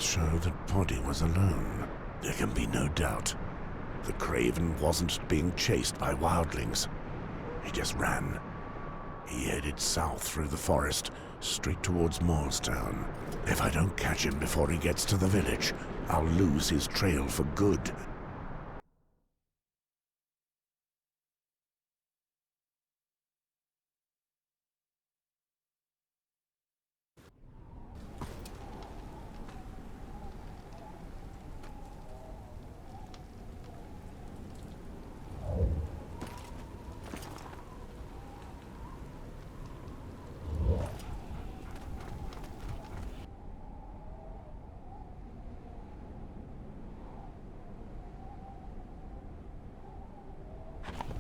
show that Poddy was alone. There can be no doubt. The Craven wasn't being chased by wildlings. He just ran. He headed south through the forest, straight towards Morristown. If I don't catch him before he gets to the village, I'll lose his trail for good.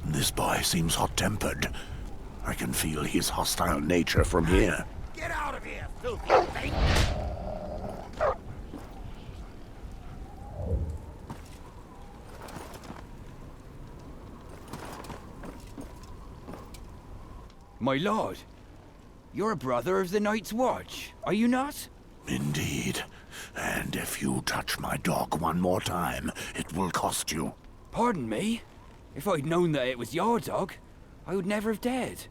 This boy seems hot-tempered. I can feel his hostile nature from here. Get out of here, filthy thing! My lord, you're a brother of the Night's Watch, are you not? Indeed. And if you touch my dog one more time, it will cost you. Pardon me? If I'd known that it was your dog, I would never have dared.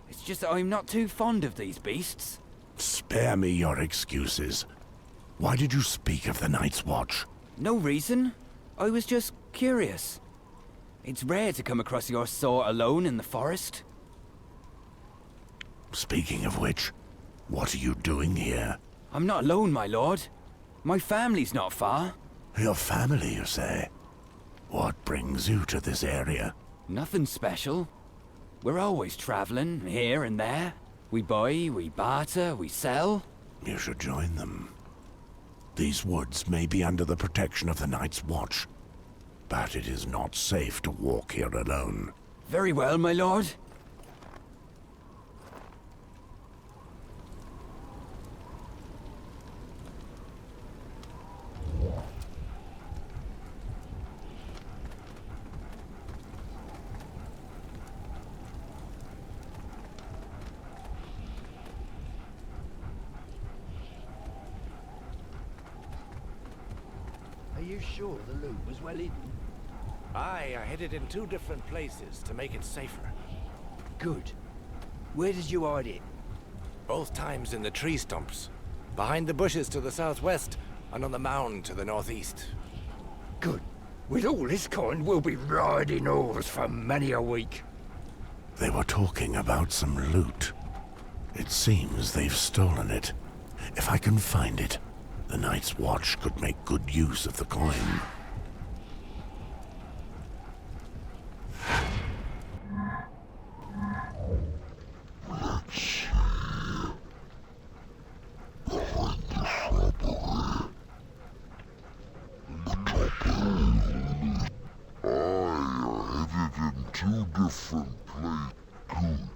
It's just that I'm not too fond of these beasts. Spare me your excuses. Why did you speak of the Night's Watch? No reason. I was just curious. It's rare to come across your sort alone in the forest. Speaking of which, what are you doing here? I'm not alone, my lord. My family's not far. Your family, you say? What brings you to this area? Nothing special. We're always traveling, here and there. We buy, we barter, we sell. You should join them. These woods may be under the protection of the Night's Watch, but it is not safe to walk here alone. Very well, my lord. Are you sure the loot was well hidden? Aye, I hid it in 2 different places to make it safer. Good. Where did you hide it? Both times in the tree stumps. Behind the bushes to the southwest, and on the mound to the northeast. Good. With all this kind, we'll be riding oars for many a week. They were talking about some loot. It seems they've stolen it. If I can find it, the Night's Watch could make good use of the coin. I headed in 2 different places. Good.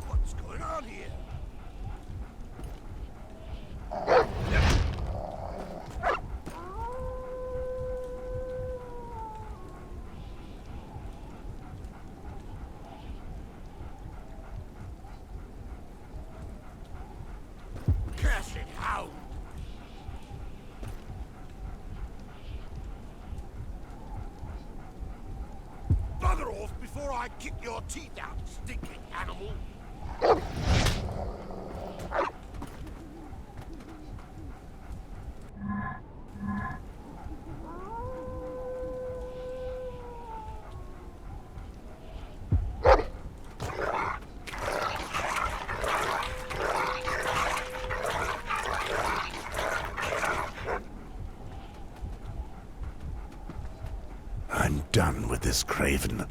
What's going on here? Curse it, hound! Bugger off before I kick your teeth out, stinking animal! this craven.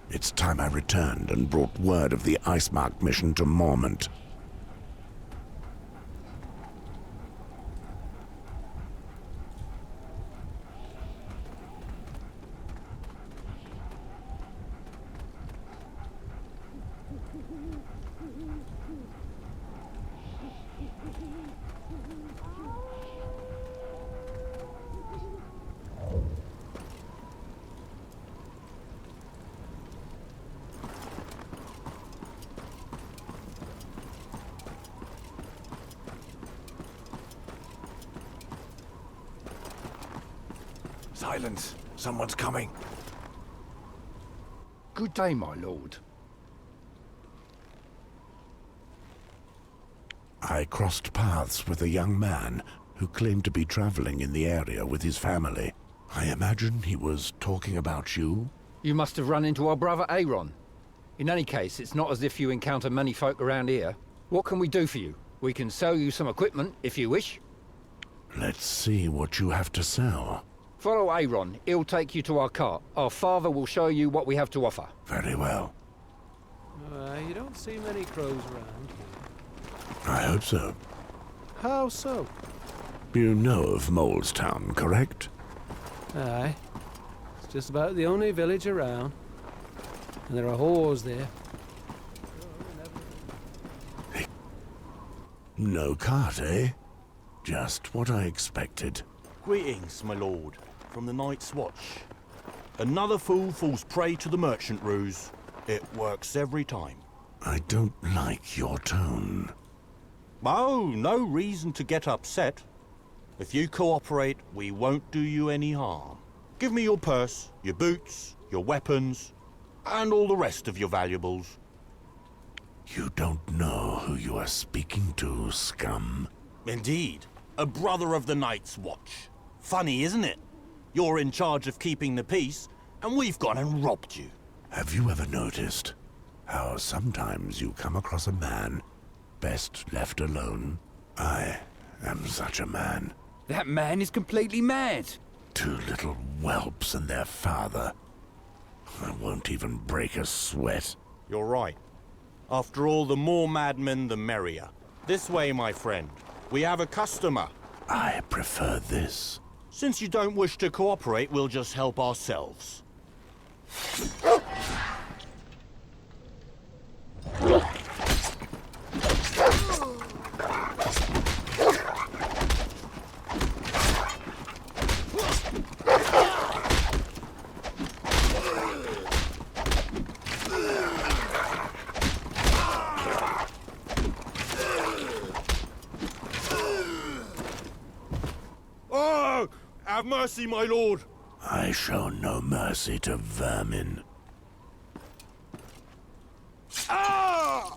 It's time I returned and brought word of the Icemark mission to Mormont. Silence! Someone's coming. Good day, my lord. I crossed paths with a young man who claimed to be traveling in the area with his family. I imagine he was talking about you? You must have run into our brother Aaron. In any case, it's not as if you encounter many folk around here. What can we do for you? We can sell you some equipment, if you wish. Let's see what you have to sell. Follow Aaron. He'll take you to our cart. Our father will show you what we have to offer. Very well. You don't see many crows around. I hope so. How so? You know of Molestown, correct? Aye. It's just about the only village around. And there are whores there. No cart, eh? Just what I expected. Greetings, my lord, from the Night's Watch. Another fool falls prey to the merchant ruse. It works every time. I don't like your tone. Oh, no reason to get upset. If you cooperate, we won't do you any harm. Give me your purse, your boots, your weapons, and all the rest of your valuables. You don't know who you are speaking to, scum. Indeed, a brother of the Night's Watch. Funny, isn't it? You're in charge of keeping the peace, and we've gone and robbed you. Have you ever noticed how sometimes you come across a man best left alone? I am such a man. That man is completely mad. Two little whelps and their father. I won't even break a sweat. You're right. After all, the more madmen, the merrier. This way, my friend. We have a customer. I prefer this. Since you don't wish to cooperate, we'll just help ourselves. Oh! Have mercy, my lord! I show no mercy to vermin. Ah!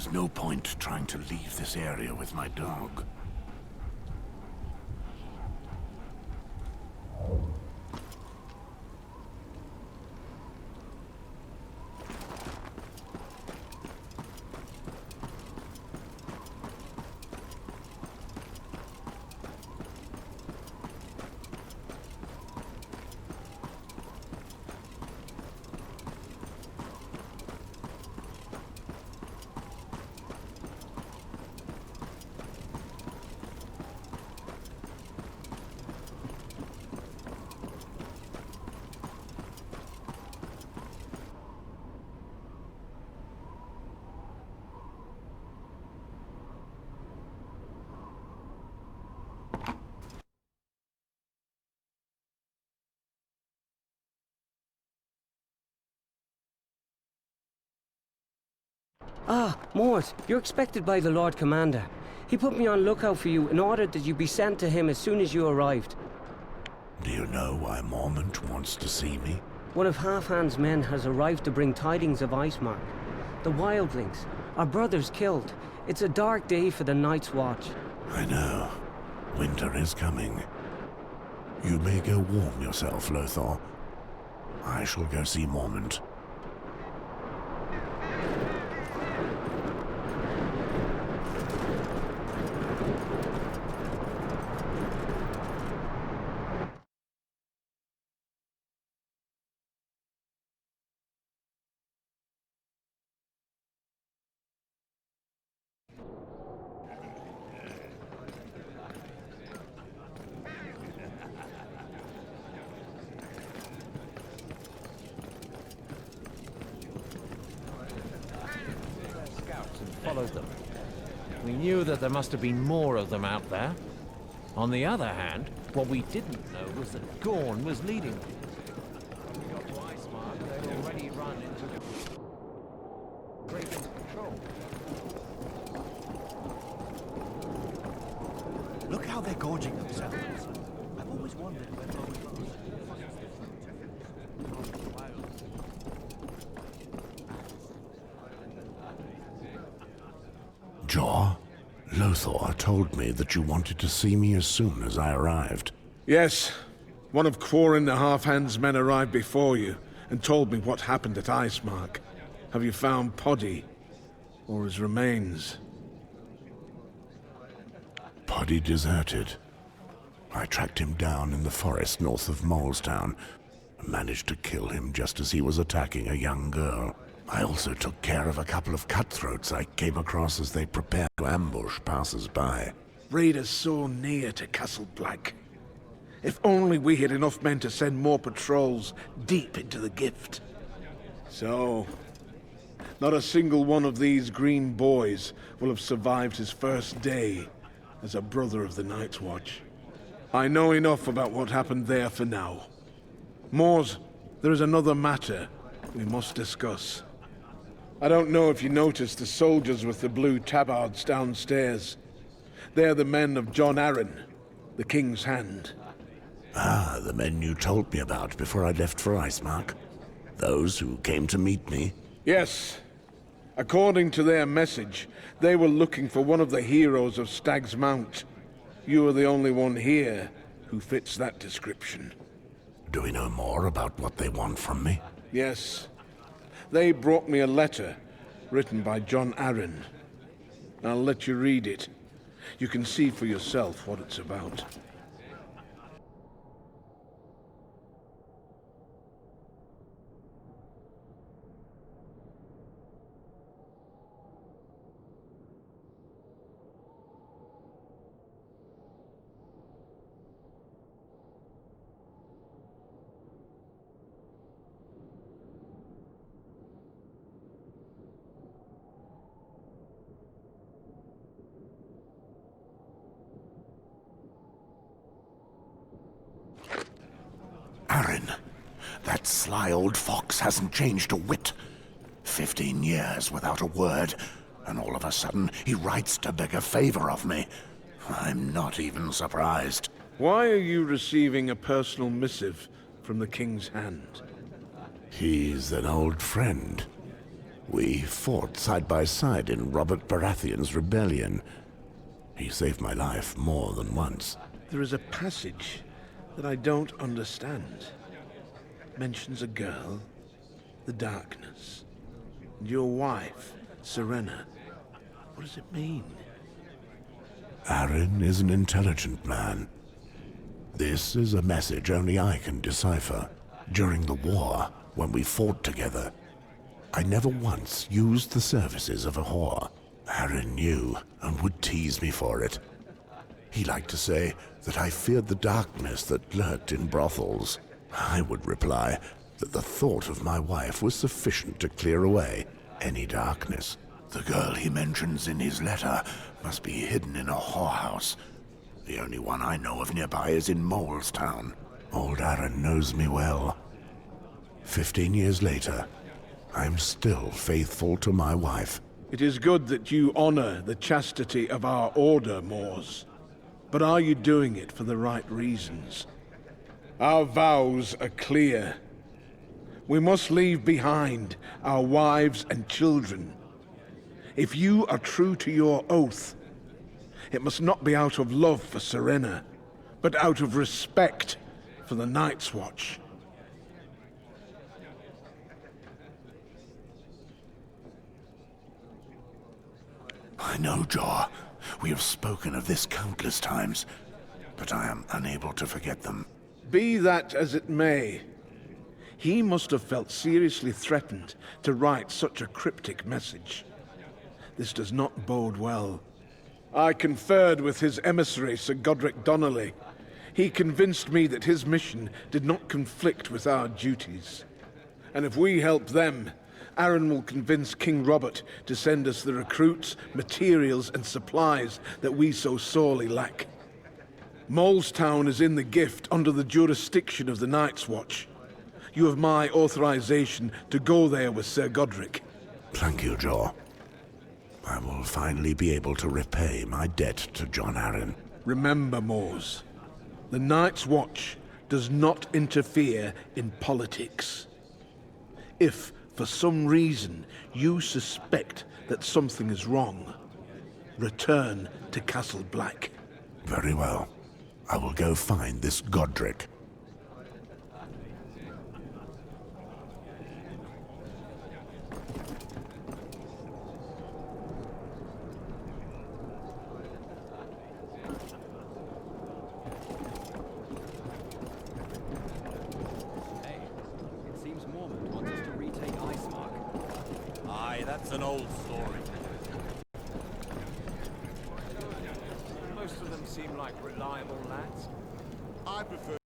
There's no point trying to leave this area with my dog. Ah, Mort, you're expected by the Lord Commander. He put me on lookout for you and ordered that you be sent to him as soon as you arrived. Do you know why Mormont wants to see me? One of Halfhand's men has arrived to bring tidings of Icemark. The Wildlings. Our brothers killed. It's a dark day for the Night's Watch. I know. Winter is coming. You may go warm yourself, Lothar. I shall go see Mormont. Followed them. We knew that there must have been more of them out there. On the other hand, what we didn't know was that Gorn was leading them. When we got to Icemark, they'd already run into Kraven's control. Look how they're gorging themselves. I've always wondered where Jaw, Lothar told me that you wanted to see me as soon as I arrived. Yes. One of Quarren the Halfhand's men arrived before you and told me what happened at Icemark. Have you found Poddy? Or his remains? Poddy deserted. I tracked him down in the forest north of Molestown and managed to kill him just as he was attacking a young girl. I also took care of a couple of cutthroats I came across as they prepared to ambush passers-by. Raiders so near to Castle Black. If only we had enough men to send more patrols deep into the Gift. So, not a single one of these green boys will have survived his first day as a brother of the Night's Watch. I know enough about what happened there for now. Mors, there is another matter we must discuss. I don't know if you noticed the soldiers with the blue tabards downstairs. They're the men of Jon Arryn, the King's Hand. Ah, the men you told me about before I left for Icemark. Those who came to meet me. Yes. According to their message, they were looking for one of the heroes of Stag's Mount. You are the only one here who fits that description. Do we know more about what they want from me? Yes. They brought me a letter written by Jon Arryn. I'll let you read it. You can see for yourself what it's about. Arryn, that sly old fox hasn't changed a whit. 15 years without a word, and all of a sudden he writes to beg a favor of me. I'm not even surprised. Why are you receiving a personal missive from the King's Hand? He's an old friend. We fought side by side in Robert Baratheon's rebellion. He saved my life more than once. There is a passage that I don't understand. Mentions a girl, the darkness, and your wife, Serena. What does it mean? Arryn is an intelligent man. This is a message only I can decipher. During the war, when we fought together, I never once used the services of a whore. Arryn knew and would tease me for it. He liked to say that I feared the darkness that lurked in brothels. I would reply that the thought of my wife was sufficient to clear away any darkness. The girl he mentions in his letter must be hidden in a whorehouse. The only one I know of nearby is in Molestown. Old Arryn knows me well. 15 years later, I'm still faithful to my wife. It is good that you honor the chastity of our order, Mors. But are you doing it for the right reasons? Our vows are clear. We must leave behind our wives and children. If you are true to your oath, it must not be out of love for Serena, but out of respect for the Night's Watch. I know, Jor. We have spoken of this countless times, but I am unable to forget them. Be that as it may, he must have felt seriously threatened to write such a cryptic message. This does not bode well. I conferred with his emissary, Sir Godric Donnelly. He convinced me that his mission did not conflict with our duties. And if we help them, Arryn will convince King Robert to send us the recruits, materials, and supplies that we so sorely lack. Molestown is in the gift under the jurisdiction of the Night's Watch. You have my authorization to go there with Sir Godric. Thank you, Jor. I will finally be able to repay my debt to Jon Arryn. Remember, Mors, the Night's Watch does not interfere in politics. If, for some reason, you suspect that something is wrong, return to Castle Black. Very well. I will go find this Godric. That's an old story. Most of them seem like reliable lads. I prefer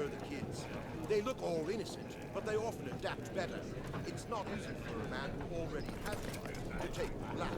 the kids. They look all innocent, but they often adapt better. It's not easy for a man who already has a life to take the black.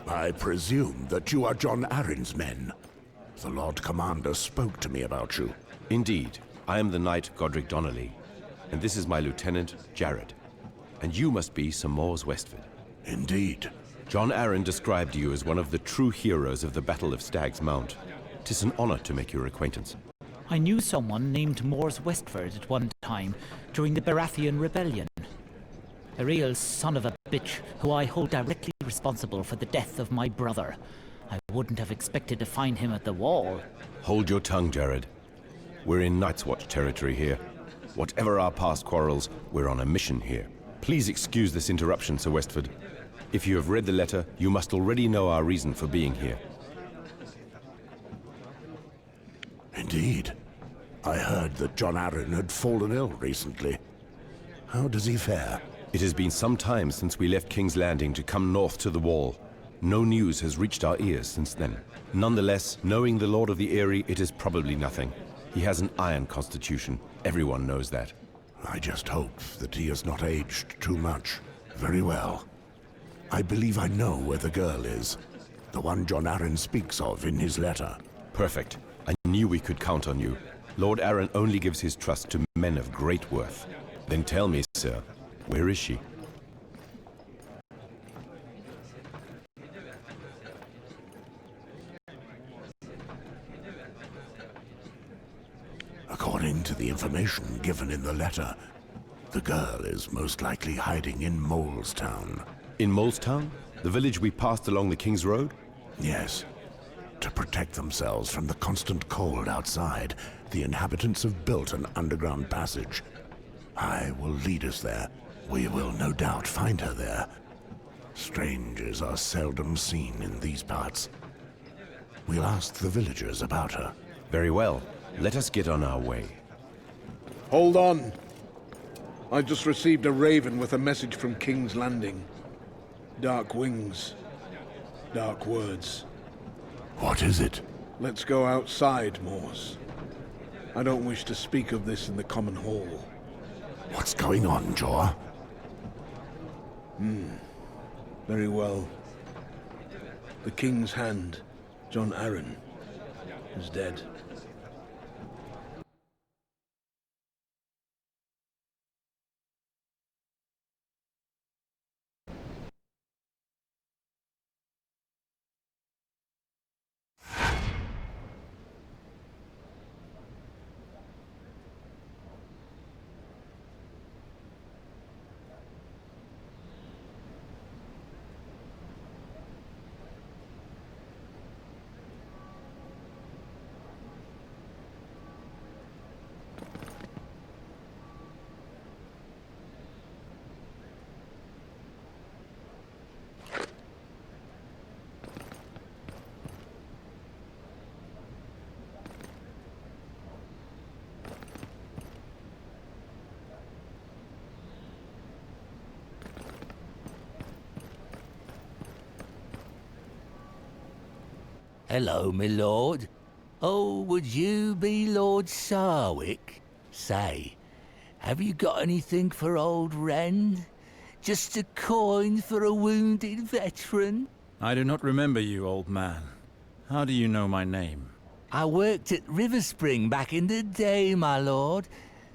I presume that you are Jon Arryn's men. The Lord Commander spoke to me about you. Indeed. I am the Knight Godric Donnelly, and this is my lieutenant, Jared. And you must be Sir Mors Westford. Indeed. Jon Arryn described you as one of the true heroes of the Battle of Stag's Mount. 'Tis an honor to make your acquaintance. I knew someone named Mors Westford at one time during the Baratheon Rebellion. A real son of a bitch who I hold directly responsible for the death of my brother. I wouldn't have expected to find him at the wall. Hold your tongue, Jared. We're in Night's Watch territory here. Whatever our past quarrels, we're on a mission here. Please excuse this interruption, Sir Westford. If you have read the letter, you must already know our reason for being here. Indeed. I heard that Jon Arryn had fallen ill recently. How does he fare? It has been some time since we left King's Landing to come north to the Wall. No news has reached our ears since then. Nonetheless, knowing the Lord of the Eyrie, it is probably nothing. He has an iron constitution. Everyone knows that. I just hope that he has not aged too much. Very well. I believe I know where the girl is. The one John Arryn speaks of in his letter. Perfect. I knew we could count on you. Lord Arryn only gives his trust to men of great worth. Then tell me, sir, where is she? According to the information given in the letter, the girl is most likely hiding in Molestown. In Molestown? The village we passed along the King's Road? Yes. To protect themselves from the constant cold outside, the inhabitants have built an underground passage. I will lead us there. We will no doubt find her there. Strangers are seldom seen in these parts. We'll ask the villagers about her. Very well. Let us get on our way. Hold on. I just received a raven with a message from King's Landing. Dark wings. Dark words. What is it? Let's go outside, Mors. I don't wish to speak of this in the common hall. What's going on, Jor? Very well. The King's Hand, John Arryn, is dead. Hello, my lord. Oh, would you be Lord Sarwick? Say, have you got anything for old Ren? Just a coin for a wounded veteran? I do not remember you, old man. How do you know my name? I worked at Riverspring back in the day, my lord.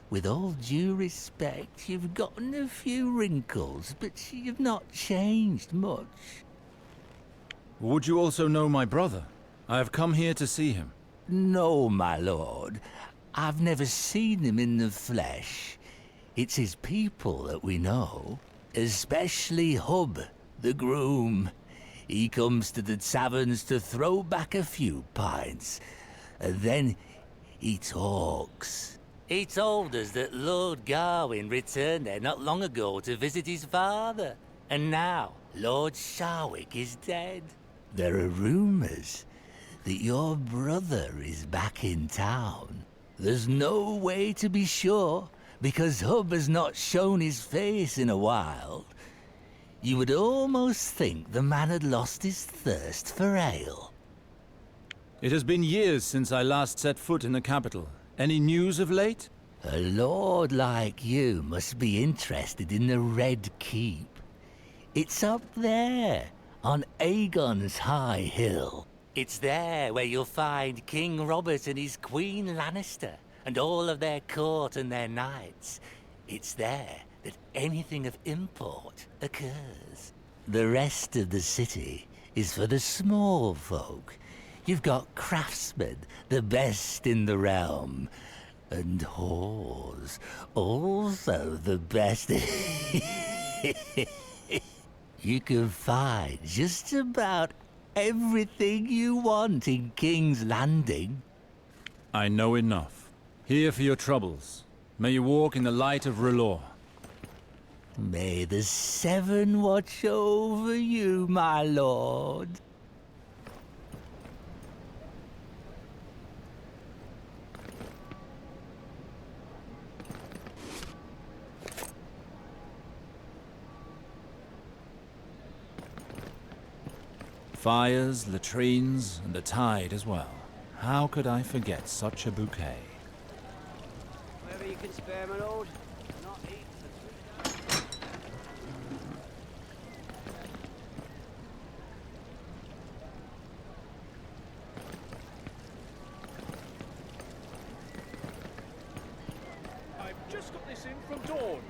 With all due respect, you've gotten a few wrinkles, but you've not changed much. Would you also know my brother? I have come here to see him. No, my lord. I've never seen him in the flesh. It's his people that we know, especially Hub, the groom. He comes to the taverns to throw back a few pints, and then he talks. He told us that Lord Garwin returned there not long ago to visit his father, and now Lord Sarwick is dead. There are rumors that your brother is back in town. There's no way to be sure, because Hub has not shown his face in a while. You would almost think the man had lost his thirst for ale. It has been years since I last set foot in the capital. Any news of late? A lord like you must be interested in the Red Keep. It's up there, on Aegon's High Hill. It's there where you'll find King Robert and his Queen Lannister, and all of their court and their knights. It's there that anything of import occurs. The rest of the city is for the small folk. You've got craftsmen, the best in the realm, and whores, also the best. You can find just about everything you want in King's Landing. I know enough. Here for your troubles. May you walk in the light of R'hllor. May the Seven watch over you, my lord. Fires, latrines, and a tide as well. How could I forget such a bouquet? Whatever you can spare, my lord. Not eat for 3 days. I've just got this in from Dawn.